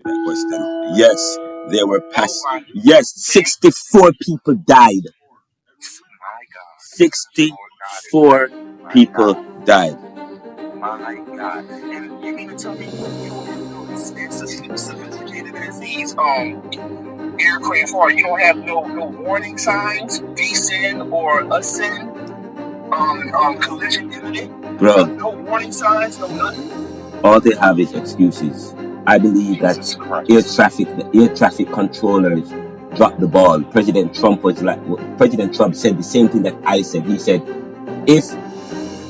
that question. Yes, there were Oh my, Yes, 64 people died. my God. 64 My people God. died. My God. And you mean to tell me you don't have no, as sophisticated as these aircraft are, you don't have no warning signs, descend or ascend, collision imminent? Bro, No warning signs, no nothing? all they have is excuses. I believe that Jesus Christ. the air traffic controllers dropped the ball. President Trump said the same thing that I said. He said, if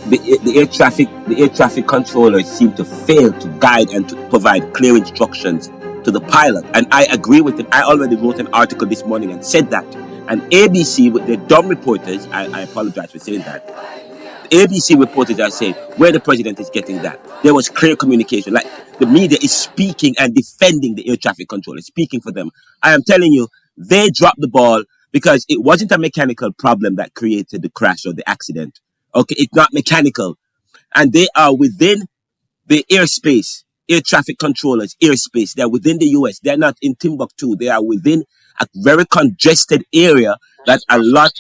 the air traffic controllers seem to fail to guide and to provide clear instructions to the pilot. And I agree with him. I already wrote an article this morning and said that. And ABC, with their dumb reporters, I apologize for saying that. ABC reporters are saying where the president is getting that. There was clear communication. Like the media is speaking and defending the air traffic controllers, speaking for them. I am telling you, they dropped the ball because it wasn't a mechanical problem that created the crash or the accident. Okay, it's not mechanical. And they are within the airspace, air traffic controllers, airspace. They're within the US. They're not in Timbuktu. They are within a very congested area that a lot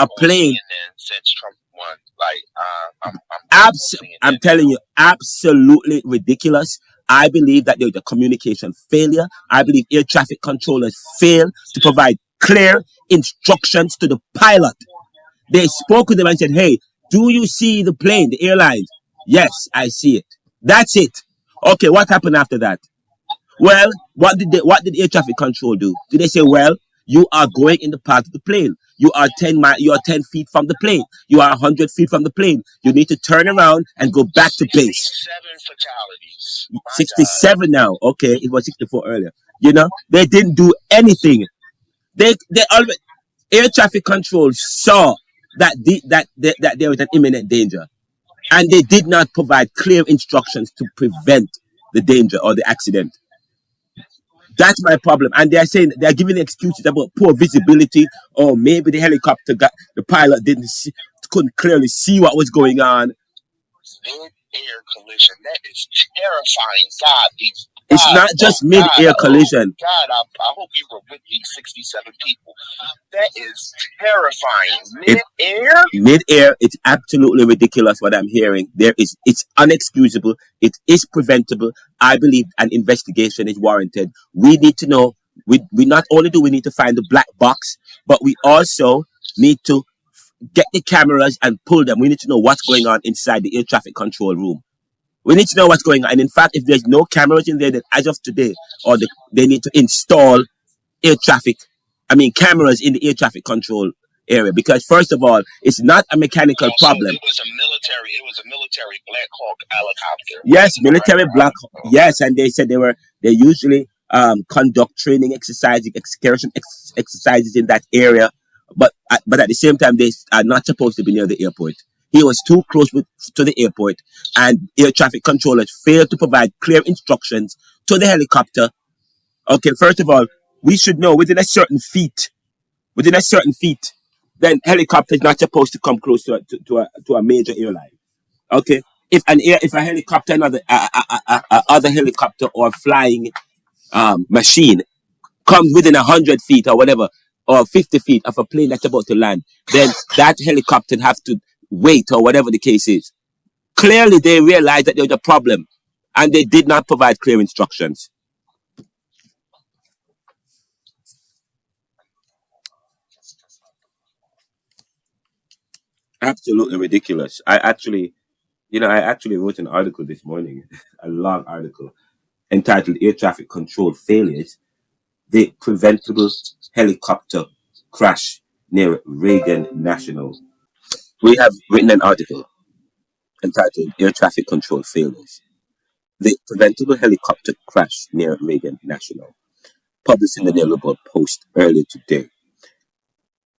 of planes. Since Trump won, like I'm telling you, absolutely ridiculous. I believe that there's a communication failure. I believe air traffic controllers fail to provide clear instructions to the pilot. They spoke with them and said, hey, do you see the plane, the airlines? Yes, I see it. That's it. Okay, what happened after that? Well, what did air traffic control do? Did they say, well, you are going in the path of the plane. You are 10 feet from the plane. You are 100 feet from the plane. You need to turn around and go back to base. 67 fatalities. 67 now. Okay, it was 64 earlier. You know, they didn't do anything. They already, air traffic control saw that that there was an imminent danger, and they did not provide clear instructions to prevent the danger or the accident. That's my problem. And they're saying they're giving excuses about poor visibility, or maybe the helicopter the pilot couldn't clearly see what was going on. Mid-air collision. That is terrifying. It's not just mid-air collision. God, I hope you were with these 67 people. That is terrifying. Mid-air? Mid-air, it's absolutely ridiculous what I'm hearing. It's unexcusable. It is preventable. I believe an investigation is warranted. We need to know, we not only do we need to find the black box, but we also need to get the cameras and pull them. We need to know what's going on inside the air traffic control room. We need to know what's going on. And in fact, if there's no cameras in there, then as of today, they need to install cameras in the air traffic control area. Because first of all, it's not a mechanical problem. It was a military Black Hawk helicopter. Yes, military Black Hawk. Yes, and they said they usually conduct training exercises, excursion exercises in that area. But at the same time, they are not supposed to be near the airport. He was too close to the airport, and air traffic controllers failed to provide clear instructions to the helicopter. Okay, first of all, we should know within a certain feet, then helicopter is not supposed to come close to a major airline. Okay, if a helicopter, other helicopter or flying machine comes within 100 feet or whatever, or 50 feet of a plane that's about to land, then that helicopter have to wait or whatever the case is. Clearly, they realized that there was a problem, and they did not provide clear instructions. Absolutely ridiculous. I actually wrote an article this morning, a long article, entitled Air Traffic Control Failures, the Preventable Helicopter Crash near Reagan National. We have written an article entitled Air Traffic Control Failures, the Preventable Helicopter Crash near Reagan National, published in the Neoliberal Post earlier today.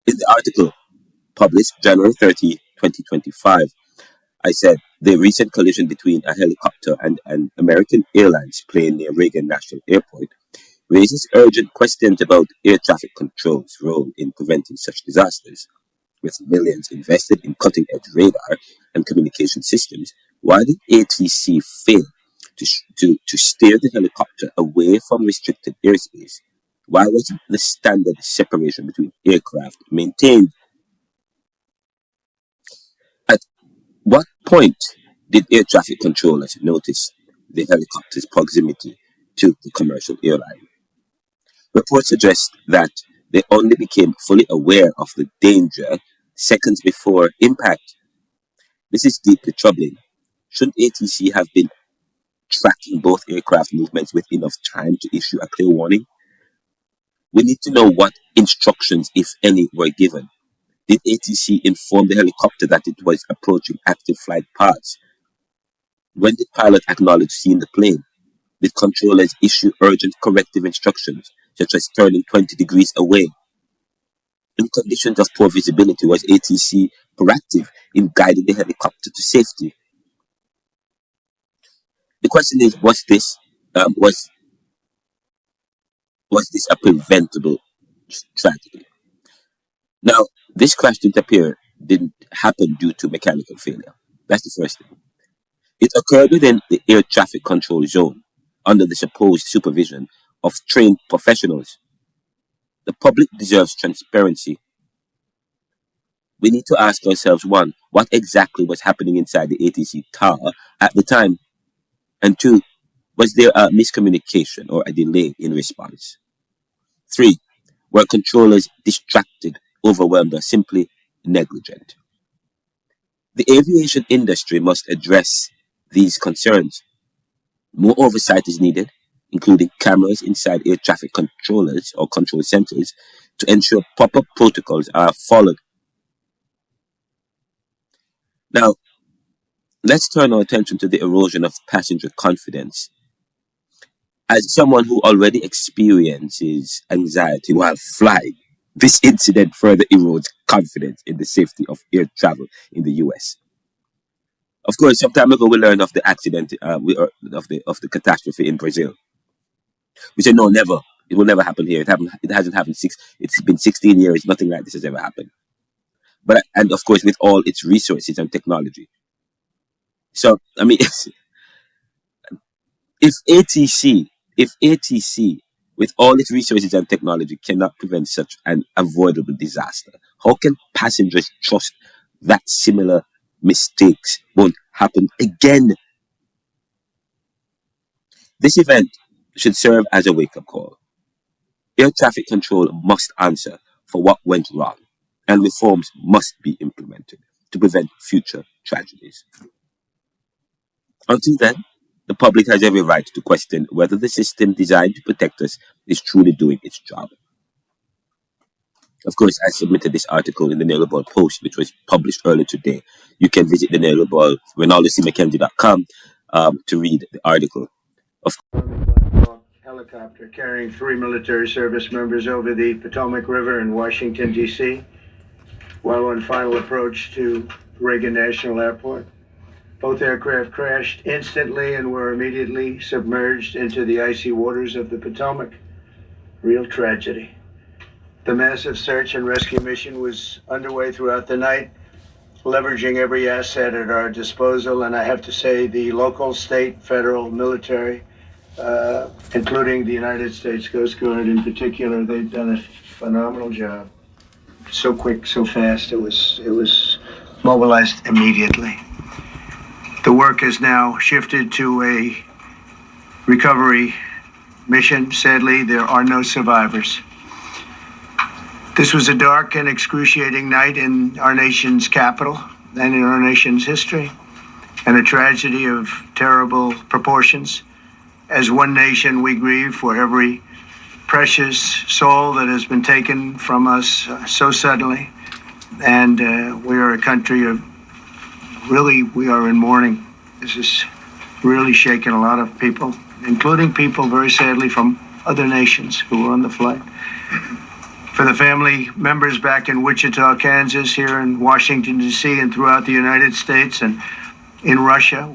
In the article, published January 30, 2025, I said the recent collision between a helicopter and an American Airlines plane near Reagan National Airport raises urgent questions about air traffic control's role in preventing such disasters. With millions invested in cutting-edge radar and communication systems, why did ATC fail to steer the helicopter away from restricted airspace? Why wasn't the standard separation between aircraft maintained? At what point did air traffic controllers notice the helicopter's proximity to the commercial airline? Reports suggest that they only became fully aware of the danger seconds before impact. This is deeply troubling. Shouldn't ATC have been tracking both aircraft movements with enough time to issue a clear warning? We need to know what instructions, if any, were given. Did ATC inform the helicopter that it was approaching active flight paths? When did pilot acknowledge seeing the plane? Did controllers issue urgent corrective instructions, such as turning 20 degrees away? In conditions of poor visibility, was ATC proactive in guiding the helicopter to safety? The question is, was this a preventable tragedy? Now, this crash didn't happen due to mechanical failure. That's the first thing. It occurred within the air traffic control zone under the supposed supervision of trained professionals. The public deserves transparency. We need to ask ourselves, one, what exactly was happening inside the ATC tower at the time? And two, was there a miscommunication or a delay in response? Three, were controllers distracted, overwhelmed, or simply negligent? The aviation industry must address these concerns. More oversight is needed, including cameras inside air traffic controllers or control centers to ensure proper protocols are followed. Now, let's turn our attention to the erosion of passenger confidence. As someone who already experiences anxiety while flying, this incident further erodes confidence in the safety of air travel in the US. Of course, some time ago we learned of the accident, of the catastrophe in Brazil. We said no, never. It will never happen here. It hasn't happened It's been 16 years. Nothing like this has ever happened. And of course, with all its resources and technology. So I mean, if ATC, with all its resources and technology, cannot prevent such an avoidable disaster, how can passengers trust that similar mistakes won't happen again? This event should serve as a wake-up call. Air traffic control must answer for what went wrong, and reforms must be implemented to prevent future tragedies. Until then, the public has every right to question whether the system designed to protect us is truly doing its job. Of course, I submitted this article in the Neoliberal Post, which was published earlier today. You can visit the Neoliberal, RenaldoCMcKenzie.com, to read the article. Helicopter carrying 3 military service members over the Potomac River in Washington, D.C., while on final approach to Reagan National Airport. Both aircraft crashed instantly and were immediately submerged into the icy waters of the Potomac. Real tragedy. The massive search and rescue mission was underway throughout the night, leveraging every asset at our disposal, and I have to say the local, state, federal, military, including the United States Coast Guard in particular, they've done a phenomenal job. So quick, so fast, it was mobilized immediately. The work has now shifted to a recovery mission. Sadly, there are no survivors. This was a dark and excruciating night in our nation's capital and in our nation's history, and a tragedy of terrible proportions. As one nation, we grieve for every precious soul that has been taken from us so suddenly, and we are a country of we are in mourning. This has really shaken a lot of people, including people, very sadly, from other nations who were on the flight. For the family members back in Wichita, Kansas, here in Washington, D.C., and throughout the United States and in Russia,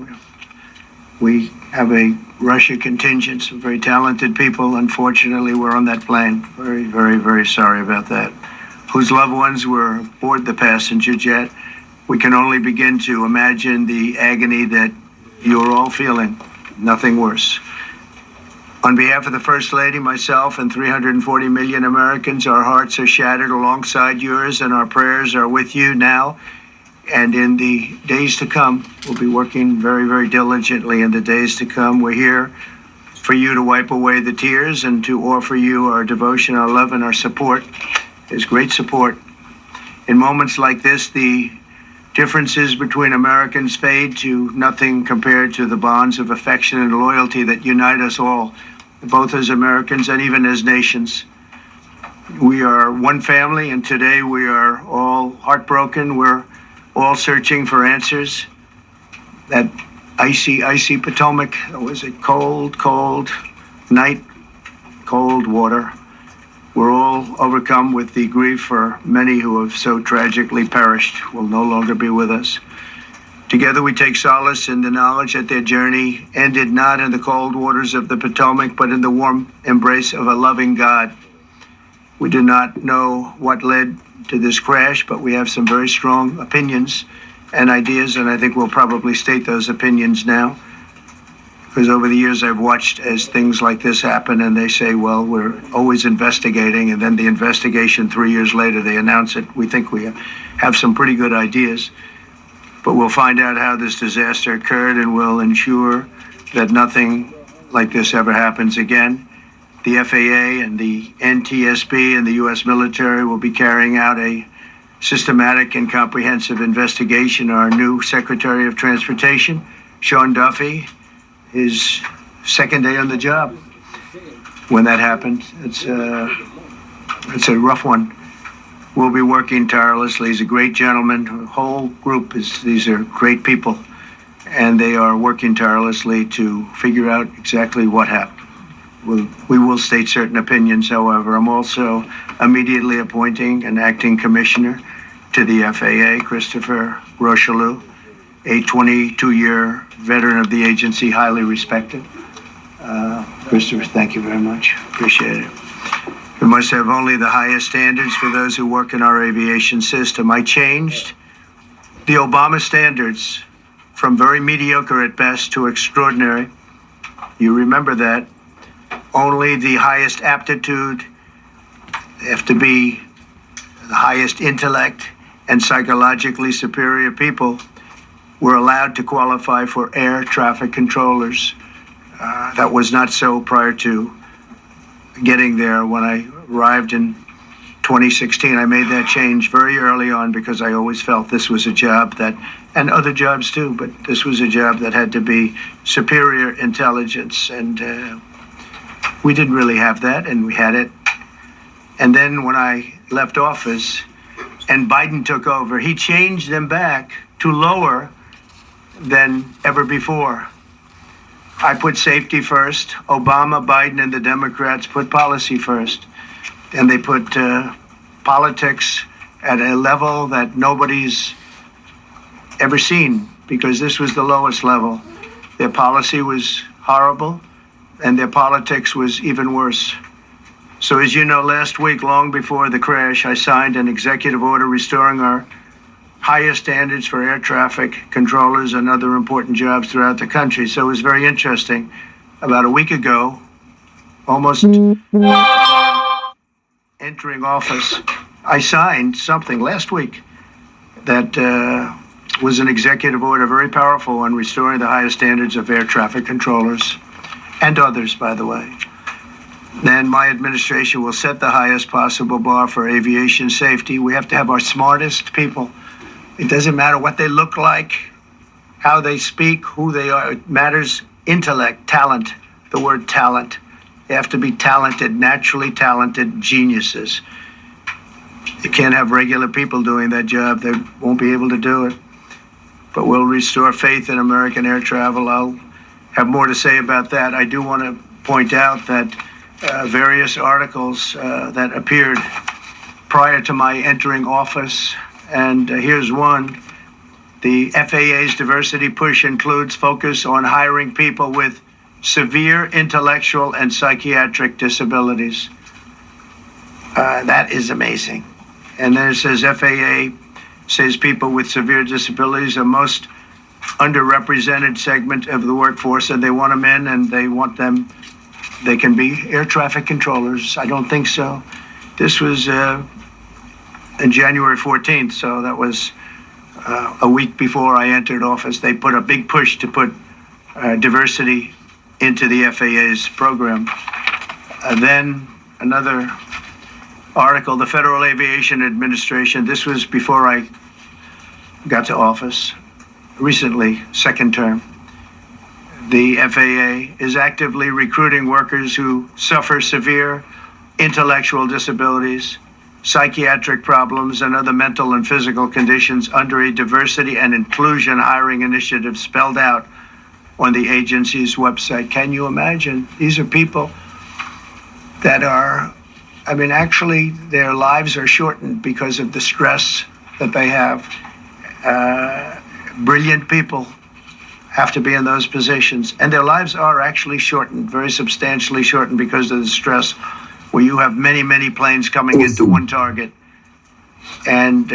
we have a Russia contingent, some very talented people. Unfortunately, were on that plane. Very, very, very sorry about that. Whose loved ones were aboard the passenger jet. We can only begin to imagine the agony that you're all feeling nothing worse. On behalf of the First Lady, myself, and 340 million Americans, our hearts are shattered alongside yours, and our prayers are with you now. And in the days to come, we'll be working very, very diligently in the days to come. We're here for you to wipe away the tears and to offer you our devotion, our love, and our support. There's great support. In moments like this, the differences between Americans fade to nothing compared to the bonds of affection and loyalty that unite us all, both as Americans and even as nations. We are one family, and today we are all heartbroken. We're all searching for answers. That icy Potomac, it was a cold, cold night, cold water. We're all overcome with the grief for many who have so tragically perished, will no longer be with us. Together we take solace in the knowledge that their journey ended not in the cold waters of the Potomac, but in the warm embrace of a loving God. We do not know what led to this crash, but we have some very strong opinions and ideas, and I think we'll probably state those opinions now. Because over the years I've watched as things like this happen, and they say, well, we're always investigating, and then the investigation 3 years later, they announce it. We think we have some pretty good ideas. But we'll find out how this disaster occurred, and we'll ensure that nothing like this ever happens again. The FAA and the NTSB and the U.S. military will be carrying out a systematic and comprehensive investigation. Our new Secretary of Transportation, Sean Duffy, his second day on the job when that happened. It's a rough one. We'll be working tirelessly. He's a great gentleman. The whole group these are great people, and they are working tirelessly to figure out exactly what happened. We will state certain opinions, however. I'm also immediately appointing an acting commissioner to the FAA, Christopher Rocheleau, a 22-year veteran of the agency, highly respected. Christopher, thank you very much. Appreciate it. We must have only the highest standards for those who work in our aviation system. I changed the Obama standards from very mediocre at best to extraordinary. You remember that. Only the highest aptitude, have to be the highest intellect and psychologically superior people were allowed to qualify for air traffic controllers. That was not so prior to getting there. When I arrived in 2016, I made that change very early on because I always felt this was a job that, and other jobs too, but this was a job that had to be superior intelligence, and we didn't really have that, and we had it. And then when I left office and Biden took over, he changed them back to lower than ever before. I put safety first. Obama, Biden, and the Democrats put policy first. And they put politics at a level that nobody's ever seen, because this was the lowest level. Their policy was horrible, and their politics was even worse. So as you know, last week, long before the crash, I signed an executive order restoring our highest standards for air traffic controllers and other important jobs throughout the country. So it was very interesting. About a week ago, almost entering office, I signed something last week that was an executive order, very powerful, on restoring the highest standards of air traffic controllers and others, by the way. Then my administration will set the highest possible bar for aviation safety. We have to have our smartest people. It doesn't matter what they look like, how they speak, who they are. It matters intellect, talent, the word talent. They have to be talented, naturally talented geniuses. You can't have regular people doing that job. They won't be able to do it. But we'll restore faith in American air travel. I'll have more to say about that. I do want to point out that various articles that appeared prior to my entering office, and here's one. The FAA's diversity push includes focus on hiring people with severe intellectual and psychiatric disabilities. That is amazing. And then it says FAA says people with severe disabilities are most underrepresented segment of the workforce, and they want them in, and they can be air traffic controllers. I don't think so. This was in January 14th, so that was a week before I entered office. They put a big push to put diversity into the FAA's program. Then another article, the Federal Aviation Administration, this was before I got to office, recently, second term. The FAA is actively recruiting workers who suffer severe intellectual disabilities, psychiatric problems, and other mental and physical conditions under a diversity and inclusion hiring initiative spelled out on the agency's website. Can you imagine? These are people that are, actually their lives are shortened because of the stress that they have. Brilliant people have to be in those positions, and their lives are actually shortened, very substantially shortened, because of the stress, where you have many, many planes coming into one target, and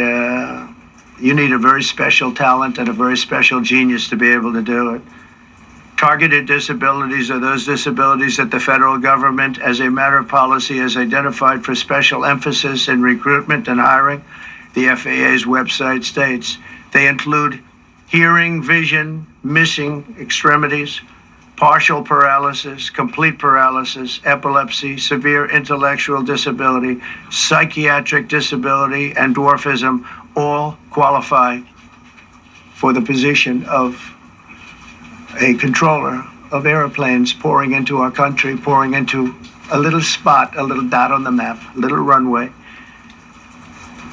you need a very special talent and a very special genius to be able to do it. Targeted disabilities are those disabilities that the federal government, as a matter of policy, has identified for special emphasis in recruitment and hiring. The FAA's website states they include hearing, vision, missing extremities, partial paralysis, complete paralysis, epilepsy, severe intellectual disability, psychiatric disability, and dwarfism all qualify for the position of a controller of airplanes pouring into our country, pouring into a little spot, a little dot on the map, a little runway.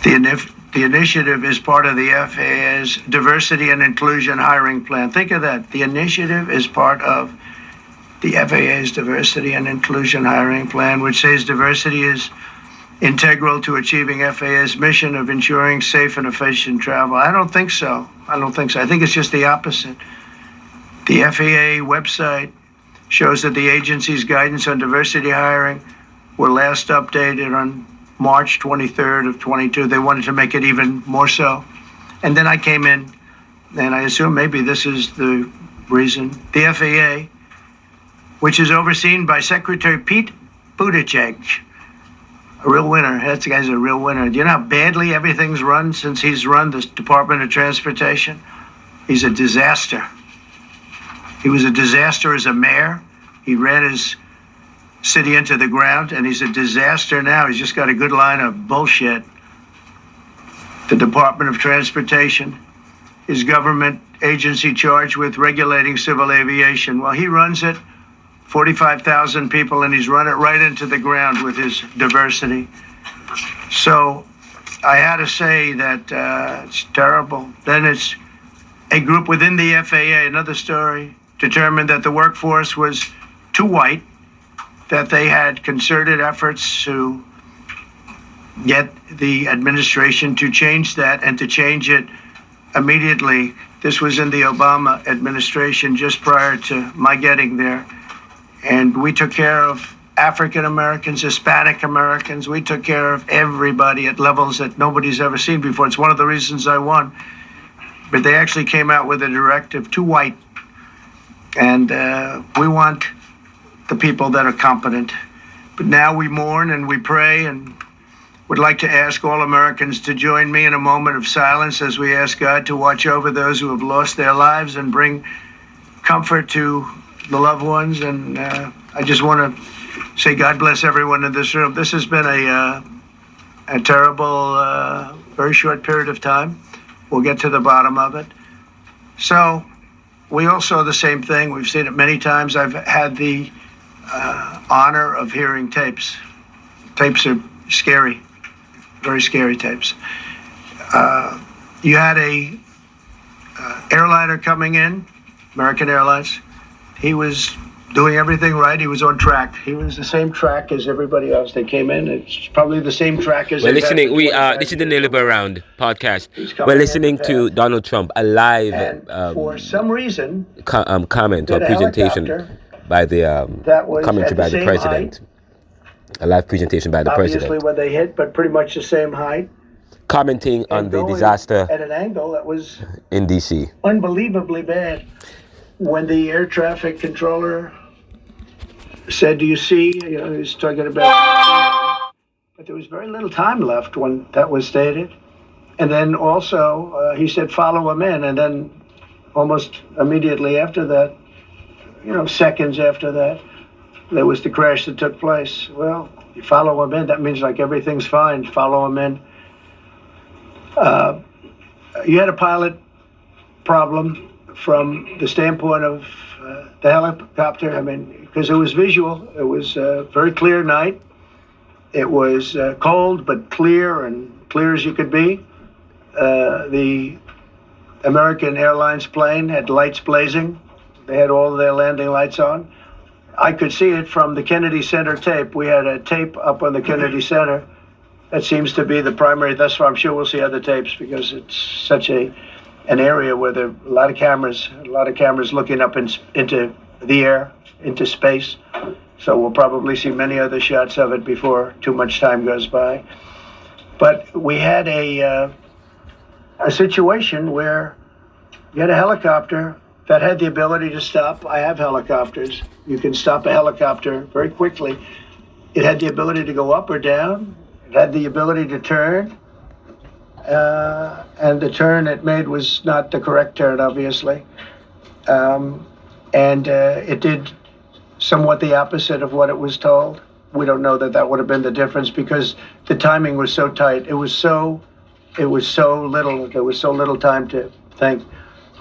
The initiative is part of the FAA's diversity and inclusion hiring plan. Think of that. The initiative is part of the FAA's diversity and inclusion hiring plan, which says diversity is integral to achieving FAA's mission of ensuring safe and efficient travel. I don't think so. I think it's just the opposite. The FAA website shows that the agency's guidance on diversity hiring were last updated on March 23rd of 22. They wanted to make it even more so. And then I came in, and I assume maybe this is the reason. The FAA, which is overseen by Secretary Pete Buttigieg, a real winner. That guy's a real winner. Do you know how badly everything's run since he's run the Department of Transportation? He's a disaster. He was a disaster as a mayor. He ran his city into the ground, and he's a disaster now. He's just got a good line of bullshit. The Department of Transportation is government agency charged with regulating civil aviation. Well, he runs it, 45,000 people, and he's run it right into the ground with his diversity. So I had to say that it's terrible. Then it's a group within the FAA, another story, determined that the workforce was too white, that they had concerted efforts to get the administration to change that and to change it immediately. This was in the Obama administration just prior to my getting there. And we took care of African Americans, Hispanic Americans. We took care of everybody at levels that nobody's ever seen before. It's one of the reasons I won. But they actually came out with a directive, too white. And we want the people that are competent. But now we mourn and we pray and would like to ask all Americans to join me in a moment of silence as we ask God to watch over those who have lost their lives and bring comfort to the loved ones. And I just want to say God bless everyone in this room. This has been a terrible, very short period of time. We'll get to the bottom of it. So we all saw the same thing. We've seen it many times. I've had the honor of hearing tapes. Tapes are scary, very scary tapes. You had a airliner coming in, American Airlines. He was doing everything right. He was on track. He was the same track as everybody else. They came in. It's probably the same track as. We're listening. This is the Neoliberal Round podcast. We're listening to Donald Trump, a live for some reason comment or presentation by the commentary by the president. A live presentation by the president. Obviously, when they hit, but pretty much the same height. commenting on the going disaster at an angle that was in D.C. unbelievably bad. When the air traffic controller said, "Do you see?" He was talking about, but there was very little time left when that was stated. And then also he said, "Follow him in," and then almost immediately after that, seconds after that, there was the crash that took place. Well, you follow him in, that means like everything's fine. Follow him in. You had a pilot problem from the standpoint of the helicopter. I mean, because it was visual. It was a very clear night. It was cold but clear, and clear as you could be. The American Airlines plane had lights blazing. They had all their landing lights on. I could see it from the Kennedy Center tape. We had a tape up on the Kennedy Center. That seems to be the primary. Thus far, I'm sure we'll see other tapes because it's such an area where there are a lot of cameras looking up into the air, into space. So we'll probably see many other shots of it before too much time goes by. But we had a situation where you had a helicopter that had the ability to stop. I have helicopters. You can stop a helicopter very quickly. It had the ability to go up or down. It had the ability to turn. And the turn it made was not the correct turn, obviously. And it did somewhat the opposite of what it was told. We don't know that would have been the difference because the timing was so tight. It was so little. There was so little time to think.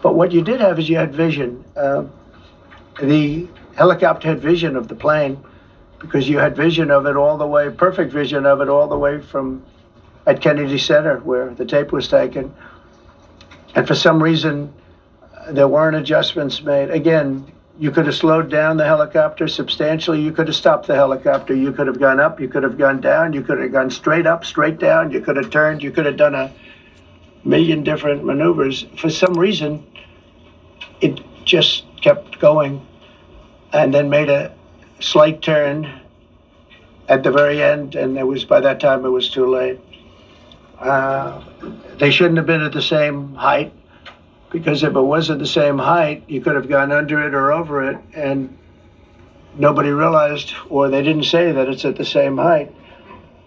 But what you did have is you had vision. The helicopter had vision of the plane because you had vision of it all the way, perfect vision of it all the way from at Kennedy Center where the tape was taken. And for some reason, there weren't adjustments made. Again, you could have slowed down the helicopter substantially. You could have stopped the helicopter. You could have gone up. You could have gone down. You could have gone straight up, straight down. You could have turned. You could have done a million different maneuvers. For some reason, it just kept going and then made a slight turn at the very end, and by that time it was too late. They shouldn't have been at the same height, because if it was at the same height, you could have gone under it or over it, and nobody realized, or they didn't say that it's at the same height.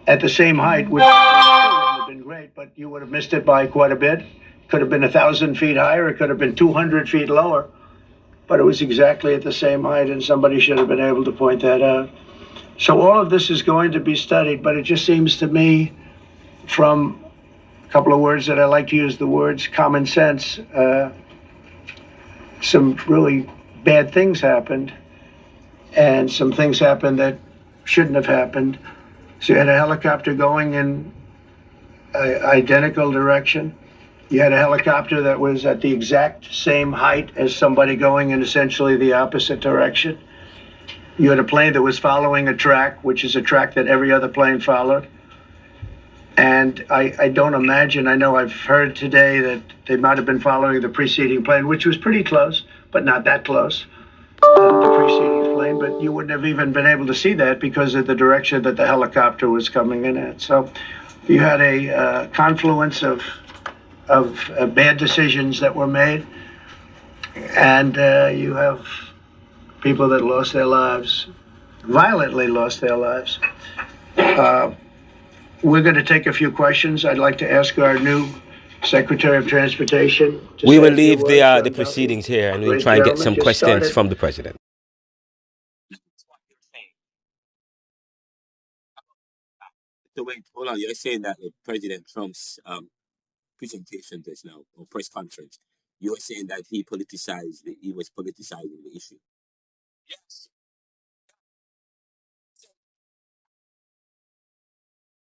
At the same height, which still wouldn't have been great, but you would have missed it by quite a bit. Could have been 1,000 feet higher. It could have been 200 feet lower. But it was exactly at the same height, and somebody should have been able to point that out. So all of this is going to be studied, but it just seems to me, from a couple of words that I like to use, the words common sense, some really bad things happened, and some things happened that shouldn't have happened. So you had a helicopter going in an identical direction. You had a helicopter that was at the exact same height as somebody going in essentially the opposite direction. You had a plane that was following a track, which is a track that every other plane followed. And I don't imagine, I know I've heard today that they might have been following the preceding plane, which was pretty close, but not that close, the preceding plane. But you wouldn't have even been able to see that because of the direction that the helicopter was coming in at. So you had a confluence of bad decisions that were made, and you have people that lost their lives, violently lost their lives. We're going to take a few questions. I'd like to ask our new Secretary of Transportation. We will leave the proceedings here, and we'll try and get some questions from the president. So wait, hold on. You're saying that President Trump's presentation just now, or press conference, you're saying that he was politicizing the issue. Yes.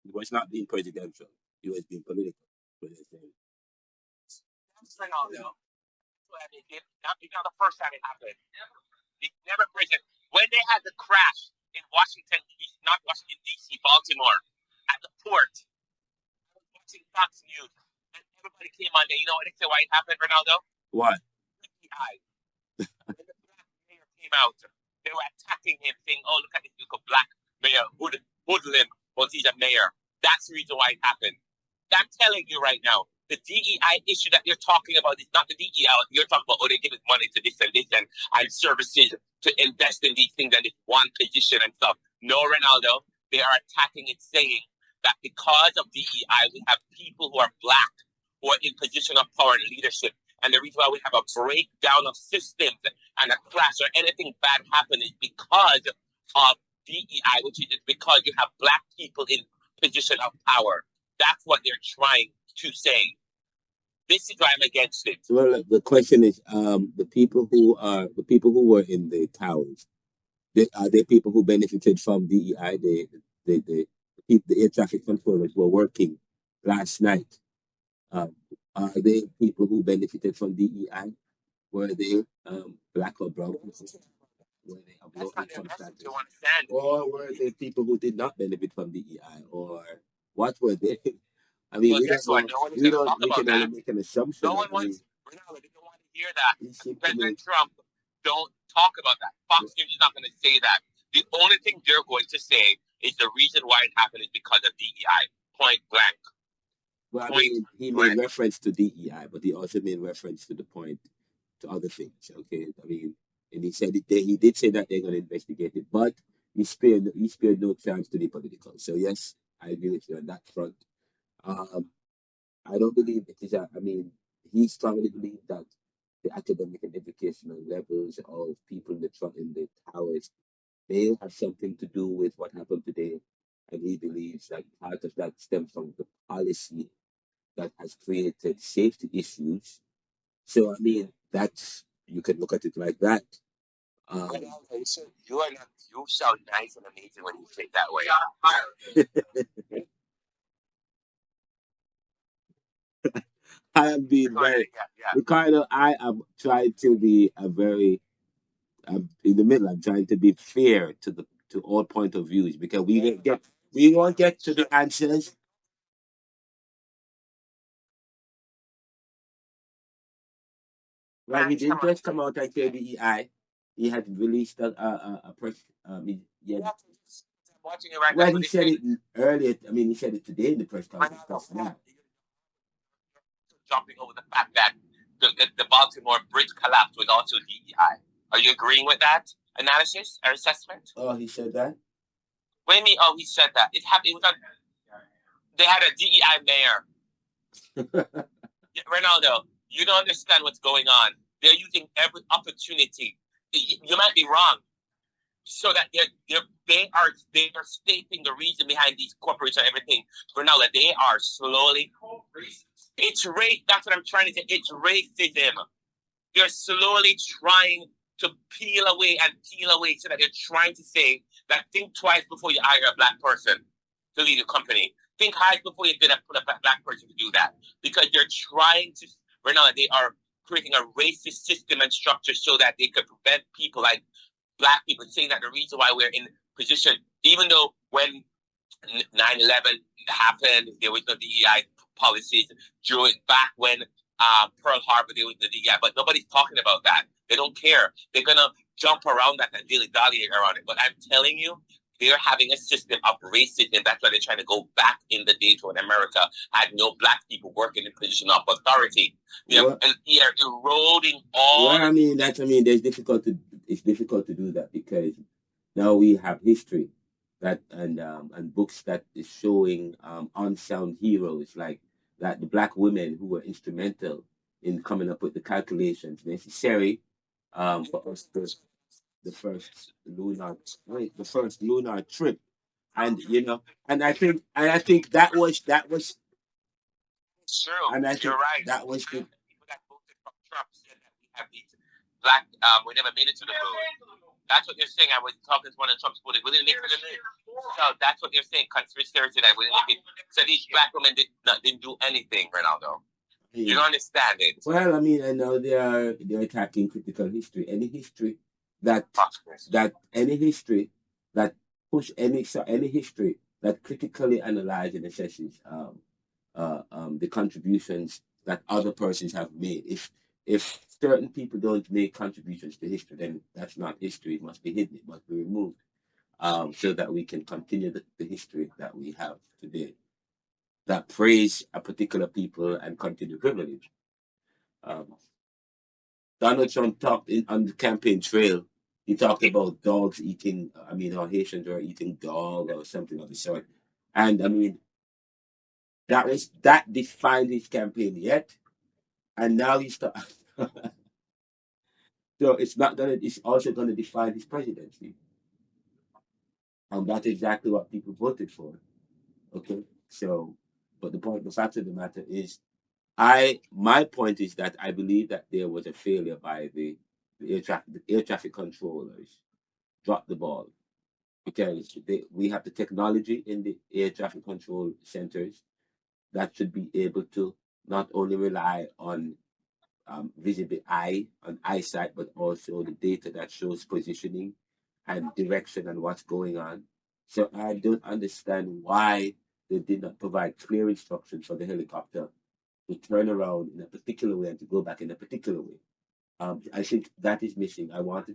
He was not being presidential. He was being political. That's Renaldo. It's not the first time it happened. They never present. When they had the crash in Washington, not Washington, D.C., Baltimore, at the port, I was watching Fox News, and everybody came on there. You know what they said why it happened, Renaldo? What? When the black mayor came out, they were attacking him, saying, "Oh, look at this little black mayor, hoodlum, but he's a mayor." That's the reason why it happened. I'm telling you right now, the DEI issue that you're talking about is not the DEI. You're talking about, oh, they give us money to this and services to invest in these things and this one position and stuff. No, Ronaldo, they are attacking it, saying that because of DEI, we have people who are black who are in position of power and leadership. And the reason why we have a breakdown of systems and a clash or anything bad happen is because of DEI, which is because you have black people in position of power. That's what they're trying to say. This is why I'm against it. Well, the question is, the people who were in the towers, are they people who benefited from DEI? The air traffic controllers were working last night. Um, are they people who benefited from DEI? Were they black or brown people? Were they of low income status? Or were they people who did not benefit from DEI? Or what were they? I mean, Well, we guess don't what? know. No one is We going to don't. talk We about can only that. make an assumption. No one wants. Renaldo, they don't want to hear that. President Trump don't talk about that. Fox News is not going to say that. The only thing they're going to say is the reason why it happened is because of DEI. Point blank. Well, I mean, he made reference to DEI, but he also made reference to the point to other things. Okay, I mean, and he said he did say that they're going to investigate it, but he spared no chance to the political. So yes, I agree with you on that front. Um, I don't believe it is. I mean, he strongly believes that the academic and educational levels of people in the towers may have something to do with what happened today, and he believes that part of that stems from the policy that has created safety issues. So I mean, that's you can look at it like that. Um, You are not. You sound nice and amazing when you say it that way. I am being very, Ricardo. I am trying to be a very. I'm in the middle. I'm trying to be fair to all point of views because we won't get to the answers. Well, he didn't just come out and say DEI. He had released a press. Yeah. Watching it right now. Well, he said it earlier. I mean, he said it today in the press conference. Yeah. Jumping over the fact that the Baltimore bridge collapsed was also DEI. Are you agreeing with that analysis or assessment? Oh, he said that? What do you mean? Oh, he said that. It happened. It was on, they had a DEI mayor. Renaldo, you don't understand what's going on. They're using every opportunity. You might be wrong, so that they are stating the reason behind these corporations and everything. Renaldo, they are slowly. It's race. That's what I'm trying to say. It's racism. They're slowly trying to peel away so that they're trying to say that think twice before you hire a black person to lead a company. Think twice before you're going to put a black person to do that. Because they're trying to, right now, they are creating a racist system and structure so that they could prevent people like black people saying that the reason why we're in position, even though when 9/11 happened, there was no DEI policies. During back when Pearl Harbor, there was the DEI, but nobody's talking about that. They don't care. They're gonna jump around that and dilly dally around it. But I'm telling you, they're having a system of racism. That's why they're trying to go back in the day to when America had no black people working in position of authority. They're eroding all. Well, I mean, it's difficult to do that because now we have history that and books that is showing unsung heroes like that the black women who were instrumental in coming up with the calculations necessary for us to the first lunar trip, and and I think that was true. and I think You're right. that was the People that voted for Trump said that we have these black. We never made it to the moon. That's what they're saying. I was talking to one of Trump's voters. We didn't make it to the moon. So that's what they're saying. Conspiracy theories that we didn't make it. So these black women didn't do anything, Renaldo. You don't understand it. Well, I mean, I know they're attacking critical history. Any history that any history that any history that critically analyzes and assesses the contributions that other persons have made. If certain people don't make contributions to history, then that's not history. It must be hidden. It must be removed, so that we can continue the history that we have today. that praise a particular people and continue privilege. Um, Donald Trump talked on the campaign trail. He talked about dogs eating, or Haitians were eating dog or something of the sort. And that defined his campaign yet. And now he's so it's also gonna define his presidency. And that's exactly what people voted for. Okay. So but the fact of the matter is my point is that I believe that there was a failure by the air traffic controllers dropped the ball because we have the technology in the air traffic control centers that should be able to not only rely on visible eyesight, but also the data that shows positioning and direction and what's going on. So I don't understand why they did not provide clear instructions for the helicopter to turn around in a particular way and to go back in a particular way. I think that is missing. I want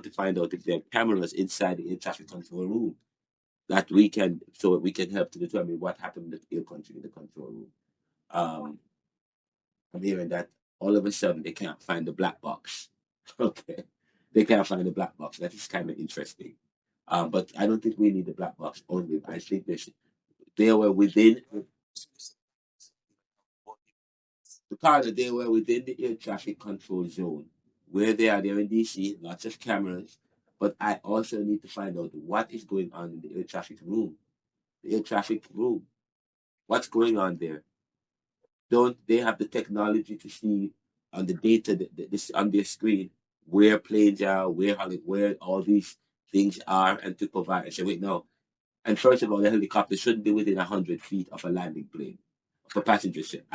to find out if there are cameras inside the air traffic control room that we can help to determine what happened in the air country in the control room. Um, I'm hearing that all of a sudden they can't find the black box. Okay, they can't find the black box. That is kind of interesting. But I don't think we need the black box only. I think they were within Ricardo, they were within the air traffic control zone. Where they are there in DC, lots of cameras. But I also need to find out what is going on in the air traffic room. The air traffic room. What's going on there? Don't they have the technology to see on the data this on their screen where planes are, where all these things are, and to provide? I say, wait, no. And first of all, the helicopter shouldn't be within 100 feet of a landing plane for passenger ship.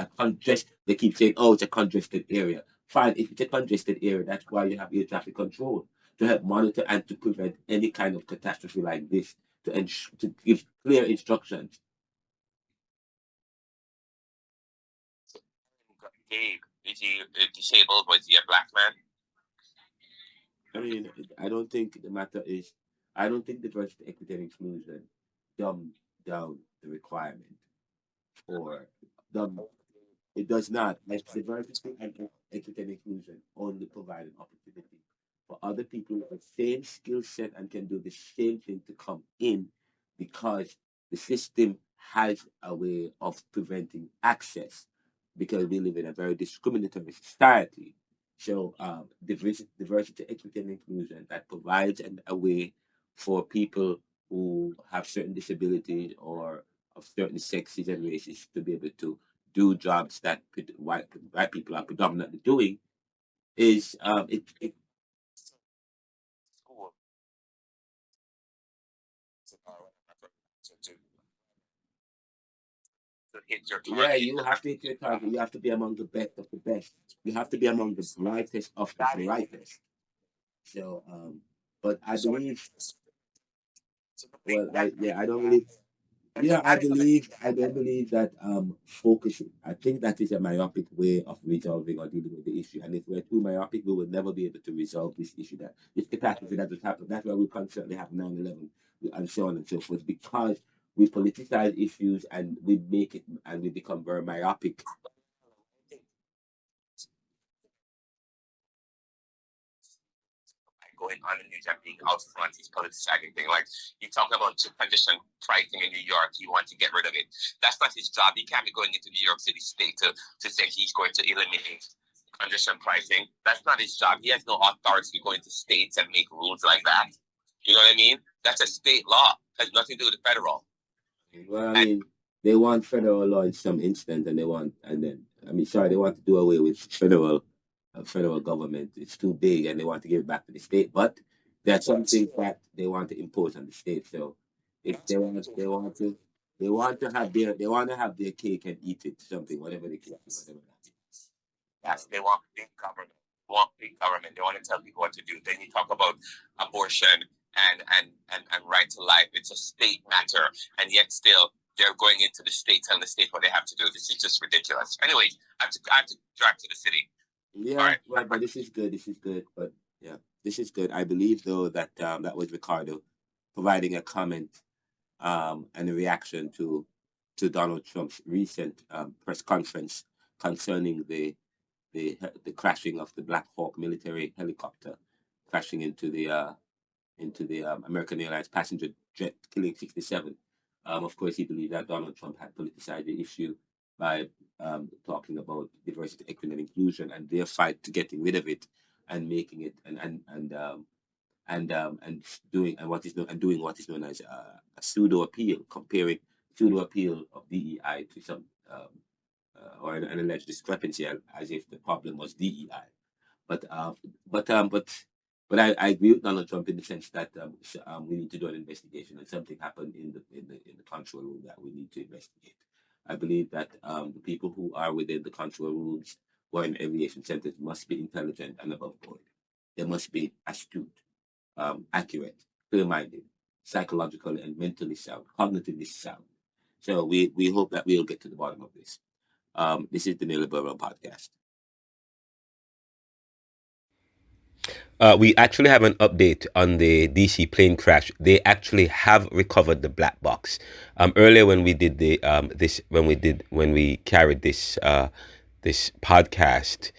They keep saying, oh, it's a congested area. Fine, if it's a congested area, that's why you have air traffic control to help monitor and to prevent any kind of catastrophe like this, to give clear instructions. Gabe, is he disabled? Was he a black man? I mean, I don't think the matter is, I don't think diversity, equity, and inclusion dumb down the requirement or dumb. It does not. Like diversity and equity and inclusion only provide an opportunity for other people with the same skill set and can do the same thing to come in because the system has a way of preventing access because we live in a very discriminatory society. So diversity, equity, and inclusion that provides a way for people who have certain disabilities or of certain sexes and races to be able to do jobs that white people are predominantly doing is School. To, to hit your yeah, target. you have to hit your target. You have to be among the best of the best. You have to be among the brightest of the brightest. So but I believe well I don't believe yeah, I don't believe that focusing. I think that is a myopic way of resolving or dealing with the issue. And if we're too myopic, we will never be able to resolve this issue that this catastrophe that has happened. That's why we constantly have 9/11 and so on and so forth, because we politicize issues and we make it and we become very myopic. Going on the news and being out front, he's politicizing thing. Like he talking about condition pricing in New York, he wants to get rid of it. That's not his job. He can't be going into New York City State to say he's going to eliminate condition pricing. That's not his job. He has no authority to go into states and make rules like that. You know what I mean? That's a state law. It has nothing to do with the federal. Well, I mean, they want federal law in some instance, sorry, they want to do away with federal government. It's too big, and they want to give it back to the state. But there are some things that they want to impose on the state. So if they want to have their cake and eat it, something, whatever the case, whatever that is. Yes, they want big government. They want big government. They want to tell people what to do. Then you talk about abortion and right to life. It's a state matter, and yet still they're going into the state, telling the state what they have to do. This is just ridiculous. Anyway, I have to drive to the city. Yeah, All right. well, but this is good. This is good. But yeah, this is good. I believe though that that was Ricardo providing a comment and a reaction to to Donald Trump's recent press conference concerning the crashing of the Black Hawk military helicopter, crashing into the American Airlines passenger jet, killing 67. Of course, he believed that Donald Trump had politicized the issue by talking about diversity, equity, and inclusion, and their fight to getting rid of it and making it and doing and what is known and doing what is known as a pseudo appeal, comparing pseudo appeal of DEI to some or an alleged discrepancy as if the problem was DEI. But but um, but I agree with Donald Trump in the sense that we need to do an investigation, and something happened in the control room that we need to investigate. I believe that the people who are within the control rooms who are in aviation centers must be intelligent and above board. They must be astute, accurate, clear-minded, psychologically and mentally sound, cognitively sound. So we hope that we'll get to the bottom of this. This is the Neoliberal podcast. We actually have an update on the DC plane crash. They actually have recovered the black box. Earlier when we did the when we carried this this podcast,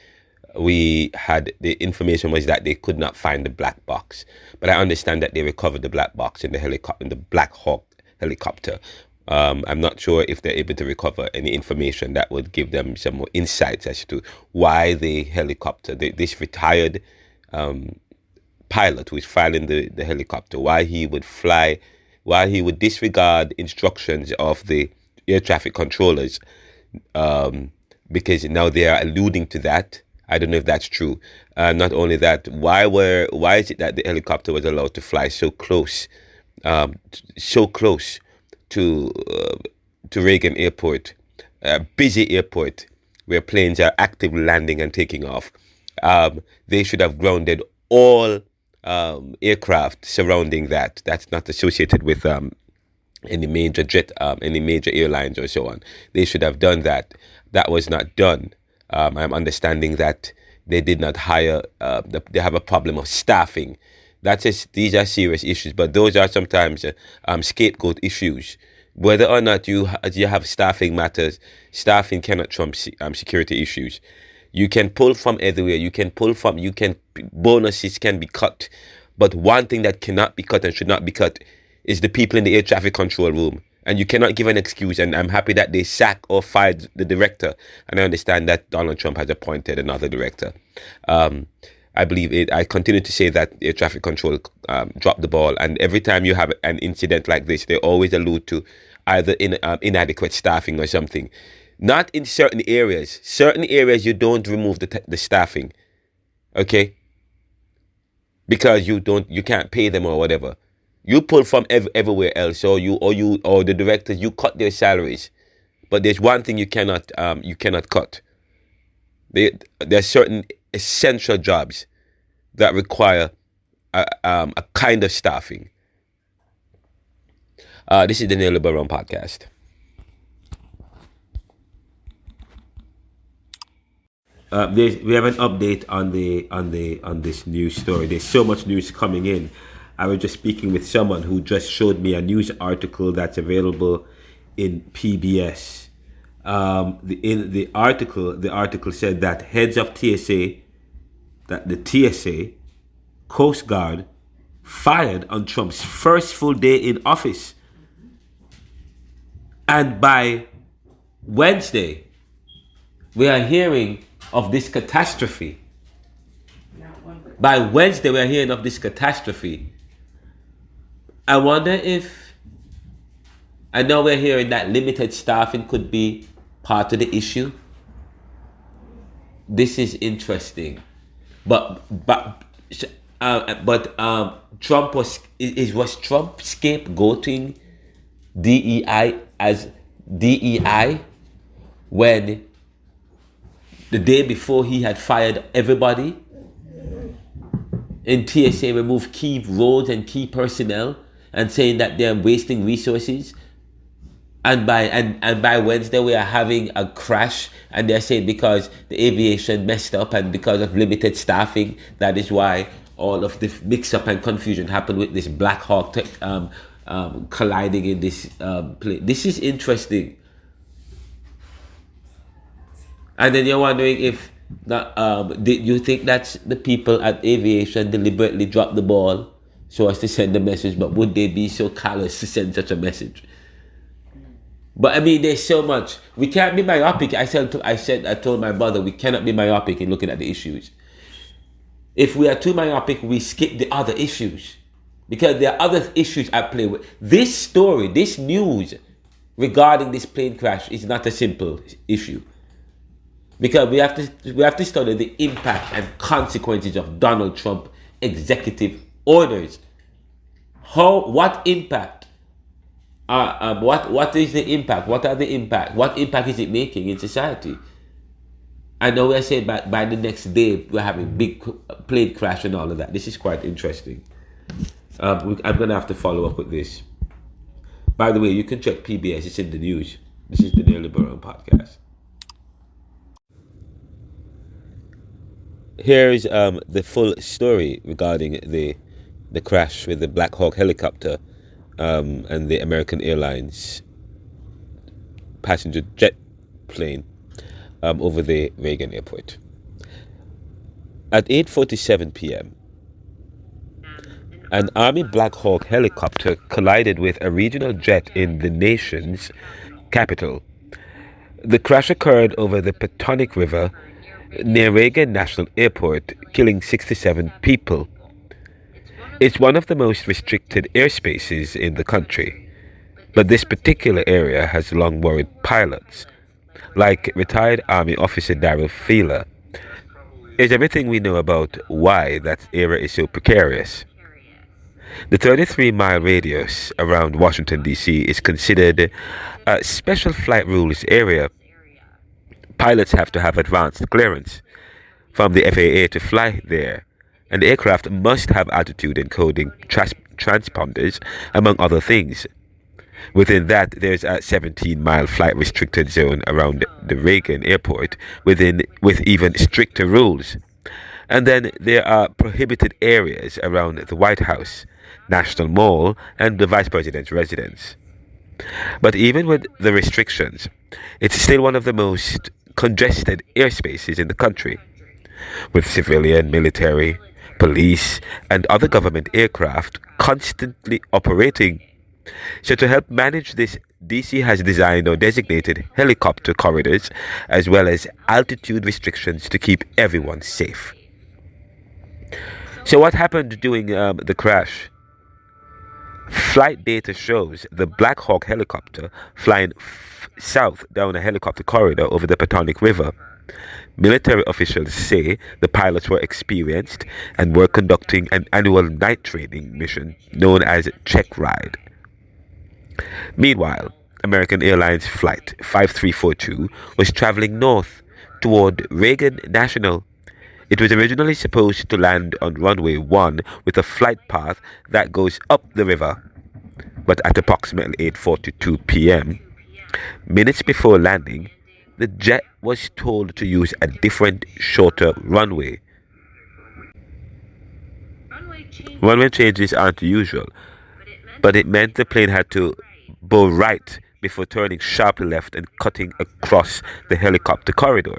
we had the information was that they could not find the black box. But I understand that they recovered the black box in the helicopter, in the Black Hawk helicopter. I'm not sure if they're able to recover any information that would give them some more insights as to why the helicopter, this retired pilot who is flying the helicopter, why he would fly, why he would disregard instructions of the air traffic controllers, because now they are alluding to that. I don't know if that's true. Not only that, why is it that the helicopter was allowed to fly so close to Reagan Airport, a busy airport where planes are actively landing and taking off? They should have grounded all aircraft surrounding that. That's not associated with any major jet, any major airlines or so on. They should have done that. That was not done. I'm understanding that they did not hire. They have a problem of staffing. These are serious issues, but those are sometimes scapegoat issues. Whether or not you have staffing matters, staffing cannot trump security issues. You can pull from everywhere. Bonuses can be cut. But one thing that cannot be cut and should not be cut is the people in the air traffic control room. And you cannot give an excuse. And I'm happy that they sacked or fired the director. And I understand that Donald Trump has appointed another director. I believe it. I continue to say that air traffic control dropped the ball. And every time you have an incident like this, they always allude to either inadequate staffing or something. Not in certain areas. Certain areas you don't remove the staffing, okay? Because you can't pay them or whatever. You pull from everywhere else, or the directors, you cut their salaries. But there's one thing you cannot cut. There are certain essential jobs that require a kind of staffing. This is the Neoliberal podcast. We have an update on this news story. There's so much news coming in. I was just speaking with someone who just showed me a news article that's available in PBS. In the article said that heads of TSA, that the TSA, Coast Guard, fired on Trump's first full day in office, and by Wednesday, we are hearing of this catastrophe. By Wednesday, we are hearing of this catastrophe. I wonder if, I know we're hearing that limited staffing could be part of the issue. This is interesting, but Trump was Trump scapegoating DEI as DEI when the day before he had fired everybody in TSA, removed key roles and key personnel, and saying that they're wasting resources. And by Wednesday we are having a crash, and they're saying because the aviation messed up and because of limited staffing, that is why all of the mix-up and confusion happened with this Black Hawk colliding in this plane. This is interesting. And then you're wondering if that, did you think that the people at aviation deliberately dropped the ball so as to send a message, but would they be so callous to send such a message? But I mean, there's so much. We can't be myopic. I told my brother, we cannot be myopic in looking at the issues. If we are too myopic, we skip the other issues because there are other issues at play. With this story, this news regarding this plane crash is not a simple issue because we have to study the impact and consequences of Donald Trump executive orders. What impact? What is the impact? What are the impact? What impact is it making in society? I know we're saying by the next day we're having big plane crash and all of that. This is quite interesting. I'm gonna have to follow up with this. By the way, you can check PBS. It's in the news. This is the Neoliberal podcast. Here is the full story regarding the crash with the Black Hawk helicopter and the American Airlines passenger jet plane over the Reagan Airport. At 8:47 p.m., an Army Black Hawk helicopter collided with a regional jet in the nation's capital. The crash occurred over the Potomac River near Reagan National Airport, killing 67 people. It's one of the most restricted airspaces in the country, but this particular area has long worried pilots, like retired Army officer Darrell Feeler. Here's everything we know about why that area is so precarious. The 33-mile radius around Washington, D.C. is considered a special flight rules area. Pilots have to have advanced clearance from the FAA to fly there, and the aircraft must have altitude encoding transponders, among other things. Within that, there's a 17-mile flight restricted zone around the Reagan Airport with even stricter rules. And then there are prohibited areas around the White House, National Mall, and the Vice President's residence. But even with the restrictions, it's still one of the most congested airspaces in the country, with civilian, military, police, and other government aircraft constantly operating. So to help manage this, DC has designed or designated helicopter corridors as well as altitude restrictions to keep everyone safe. So what happened during the crash? Flight data shows the Black Hawk helicopter flying south down a helicopter corridor over the Potomac River. Military officials say the pilots were experienced and were conducting an annual night training mission known as Check Ride. Meanwhile, American Airlines Flight 5342 was traveling north toward Reagan National. It was originally supposed to land on runway 1 with a flight path that goes up the river, but at approximately 8:42 p.m., minutes before landing, the jet was told to use a different, shorter runway. Runway changes aren't usual, but it meant the plane had to bow right before turning sharply left and cutting across the helicopter corridor.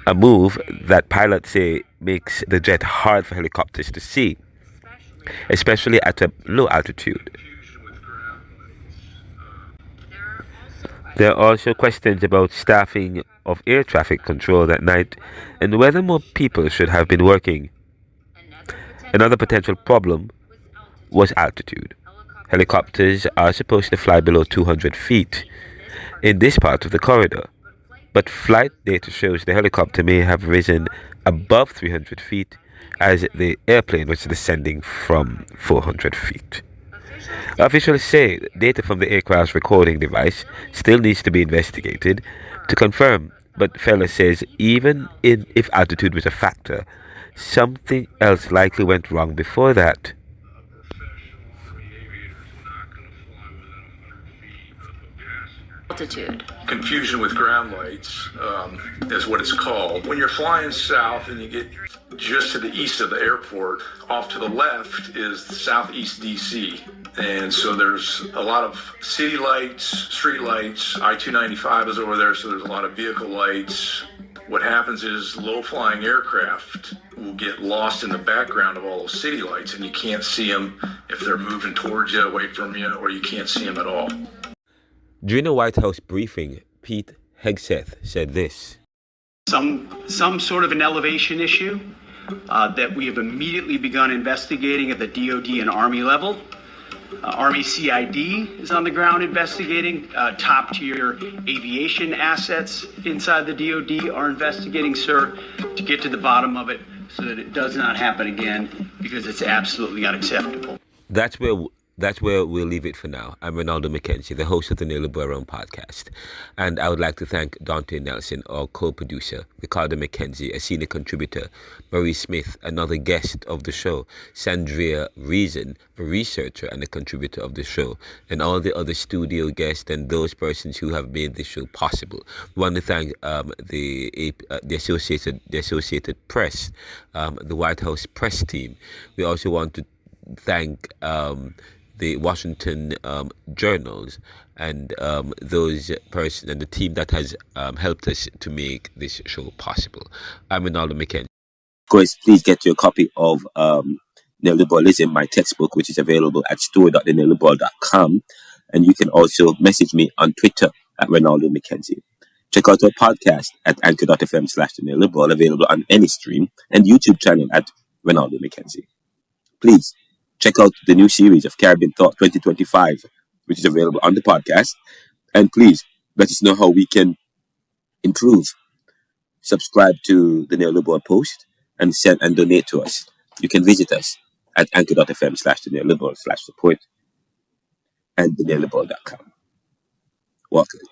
A move that pilots say makes the jet hard for helicopters to see, especially at a low altitude. There are also questions about staffing of air traffic control that night and whether more people should have been working. Another potential problem was altitude. Helicopters are supposed to fly below 200 feet in this part of the corridor, but flight data shows the helicopter may have risen above 300 feet as the airplane was descending from 400 feet. Officials say data from the aircraft's recording device still needs to be investigated to confirm, but Feller says even if altitude was a factor, something else likely went wrong before that. Altitude. Confusion with ground lights is what it's called. When you're flying south and you get just to the east of the airport, off to the left is southeast DC. And so there's a lot of city lights, street lights. I-295 is over there, so there's a lot of vehicle lights. What happens is low-flying aircraft will get lost in the background of all those city lights, and you can't see them if they're moving towards you, away from you, or you can't see them at all. During a White House briefing, Pete Hegseth said this. Some sort of an elevation issue that we have immediately begun investigating at the DoD and Army level. Army CID is on the ground investigating. Top tier aviation assets inside the DoD are investigating, sir, to get to the bottom of it so that it does not happen again, because it's absolutely unacceptable. That's where we'll leave it for now. I'm Renaldo McKenzie, the host of the Neoliberal podcast. And I would like to thank Dante Nelson, our co-producer, Ricardo McKenzie, a senior contributor, Marie Smith, another guest of the show, Sandria Reason, a researcher and a contributor of the show, and all the other studio guests and those persons who have made this show possible. We want to thank the Associated Press, the White House press team. We also want to thank the Washington journals and those persons and the team that has helped us to make this show possible. I'm Renaldo McKenzie. Of course, please get your copy of Neoliberalism, my textbook, which is available at store.neoliberal.com. And you can also message me on Twitter at Renaldo McKenzie. Check out our podcast at anchor.fm/neoliberal, available on any stream, and YouTube channel at Renaldo McKenzie. Please check out the new series of Caribbean Thought 2025, which is available on the podcast. And please let us know how we can improve. Subscribe to the Neoliberal Post and send and donate to us. You can visit us at anchor.fm/neoliberal/support and theneoliberal.com. Welcome.